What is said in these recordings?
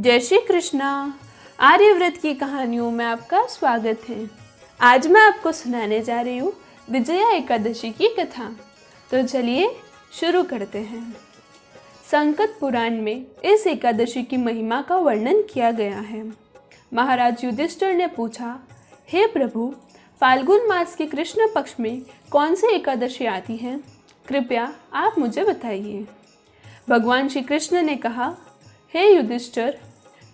जय श्री कृष्णा। आर्यव्रत की कहानियों में आपका स्वागत है। आज मैं आपको सुनाने जा रही हूँ विजया एकादशी की कथा। तो चलिए शुरू करते हैं। संकट पुराण में इस एकादशी की महिमा का वर्णन किया गया है। महाराज युधिष्ठिर ने पूछा, हे प्रभु, फाल्गुन मास के कृष्ण पक्ष में कौन सी एकादशी आती है? कृपया आप मुझे बताइए। भगवान श्री कृष्ण ने कहा, हे युधिष्ठिर,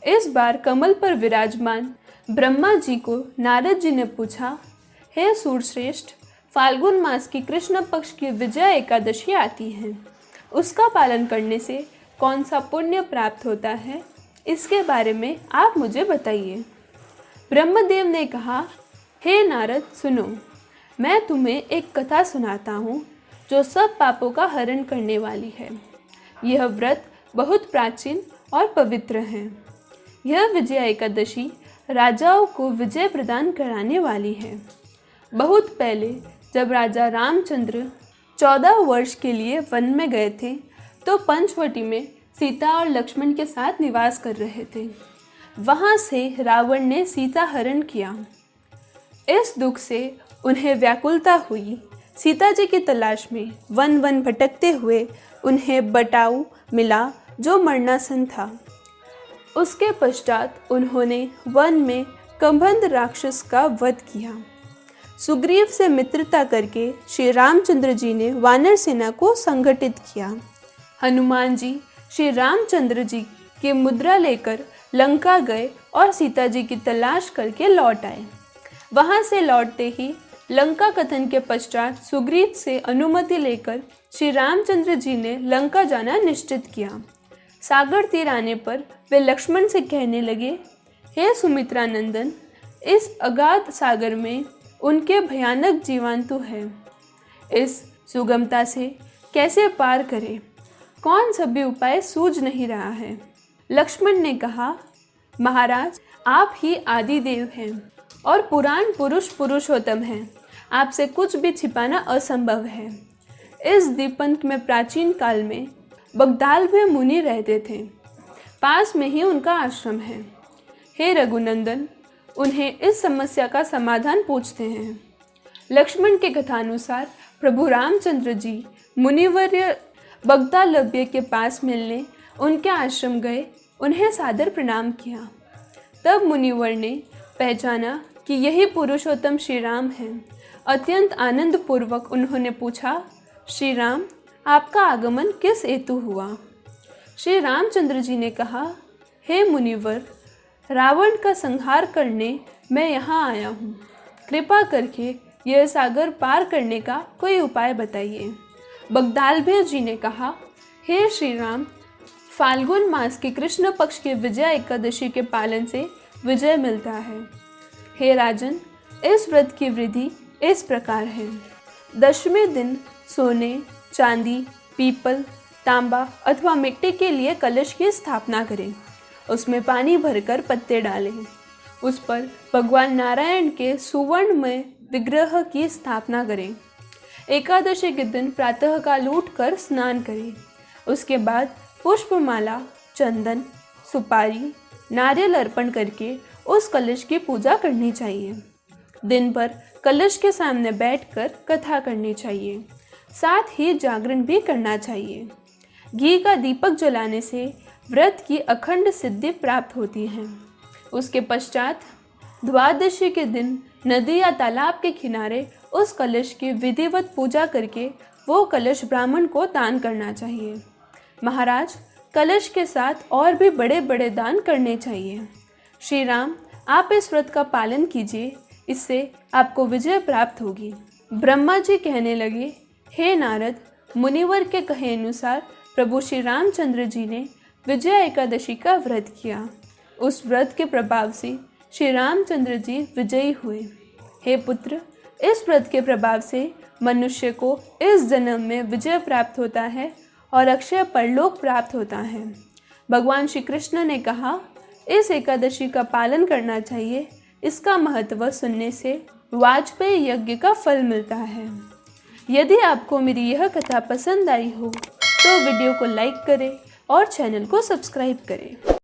इस बार कमल पर विराजमान ब्रह्मा जी को नारद जी ने पूछा, हे सूरश्रेष्ठ, फाल्गुन मास की कृष्ण पक्ष की विजया एकादशी आती है, उसका पालन करने से कौन सा पुण्य प्राप्त होता है, इसके बारे में आप मुझे बताइए। ब्रह्मदेव ने कहा, हे नारद, सुनो, मैं तुम्हें एक कथा सुनाता हूँ जो सब पापों का हरण करने वाली है। यह व्रत बहुत प्राचीन और पवित्र है। यह विजया एकादशी राजाओं को विजय प्रदान कराने वाली है। बहुत पहले जब राजा रामचंद्र 14 वर्ष के लिए वन में गए थे तो पंचवटी में सीता और लक्ष्मण के साथ निवास कर रहे थे। वहाँ से रावण ने सीता हरण किया। इस दुख से उन्हें व्याकुलता हुई। सीता जी की तलाश में वन वन भटकते हुए उन्हें बटाऊ मिला जो मरणासन था। उसके पश्चात उन्होंने वन में कंबंध राक्षस का वध किया। सुग्रीव से मित्रता करके श्री रामचंद्र जी ने वानर सेना को संगठित किया। हनुमान जी श्री रामचंद्र जी की मुद्रा लेकर लंका गए और सीता जी की तलाश करके लौट आए। वहां से लौटते ही लंका कथन के पश्चात सुग्रीव से अनुमति लेकर श्री रामचंद्र जी ने लंका जाना निश्चित किया। सागर तीर आने पर वे लक्ष्मण से कहने लगे, हे सुमित्रा नंदन, इस अगाध सागर में उनके भयानक जीवांतु है। इस सुगमता से कैसे पार करें? कौन सा भी उपाय सूझ नहीं रहा है। लक्ष्मण ने कहा, महाराज, आप ही आदि देव हैं और पुराण पुरुष पुरुषोत्तम हैं। आपसे कुछ भी छिपाना असंभव है। इस द्वीपंत में प्राचीन काल में बगदाल में मुनि रहते थे। पास में ही उनका आश्रम है। हे रघुनंदन, उन्हें इस समस्या का समाधान पूछते हैं। लक्ष्मण के कथानुसार प्रभु रामचंद्र जी मुनिवर्य बगदालव्य के पास मिलने उनके आश्रम गए, उन्हें सादर प्रणाम किया। तब मुनिवर ने पहचाना कि यही पुरुषोत्तम श्री राम हैं। अत्यंत आनंद पूर्वक उन्होंने पूछा, श्री राम, आपका आगमन किस हेतु हुआ? श्री रामचंद्र जी ने कहा, हे मुनिवर, रावण का संहार करने मैं यहाँ आया हूँ। कृपा करके यह सागर पार करने का कोई उपाय बताइए। बगदालभ्य जी ने कहा, हे श्री राम, फाल्गुन मास के कृष्ण पक्ष के विजया एकादशी के पालन से विजय मिलता है। हे राजन, इस व्रत की विधि इस प्रकार है। 10वें दिन सोने, चांदी, पीपल, तांबा अथवा मिट्टी के लिए कलश की स्थापना करें। उसमें पानी भरकर पत्ते डालें। उस पर भगवान नारायण के सुवर्ण में विग्रह की स्थापना करें। एकादशी के दिन प्रातःकाल उठकर स्नान करें। उसके बाद पुष्पमाला, चंदन, सुपारी, नारियल अर्पण करके उस कलश की पूजा करनी चाहिए। दिन भर कलश के सामने बैठकर कथा करनी चाहिए। साथ ही जागरण भी करना चाहिए। घी का दीपक जलाने से व्रत की अखंड सिद्धि प्राप्त होती है। उसके पश्चात द्वादशी के दिन नदी या तालाब के किनारे उस कलश की विधिवत पूजा करके वो कलश ब्राह्मण को दान करना चाहिए। महाराज, कलश के साथ और भी बड़े बड़े दान करने चाहिए। श्री राम, आप इस व्रत का पालन कीजिए, इससे आपको विजय प्राप्त होगी। ब्रह्मा जी कहने लगे, हे नारद, मुनिवर के कहे अनुसार प्रभु श्री रामचंद्र जी ने विजया एकादशी का व्रत किया। उस व्रत के प्रभाव से श्री रामचंद्र जी विजयी हुए। हे पुत्र, इस व्रत के प्रभाव से मनुष्य को इस जन्म में विजय प्राप्त होता है और अक्षय परलोक प्राप्त होता है। भगवान श्री कृष्ण ने कहा, इस एकादशी का पालन करना चाहिए। इसका महत्व सुनने से वाजपेयी यज्ञ का फल मिलता है। यदि आपको मेरी यह कथा पसंद आई हो तो वीडियो को लाइक करें और चैनल को सब्सक्राइब करें।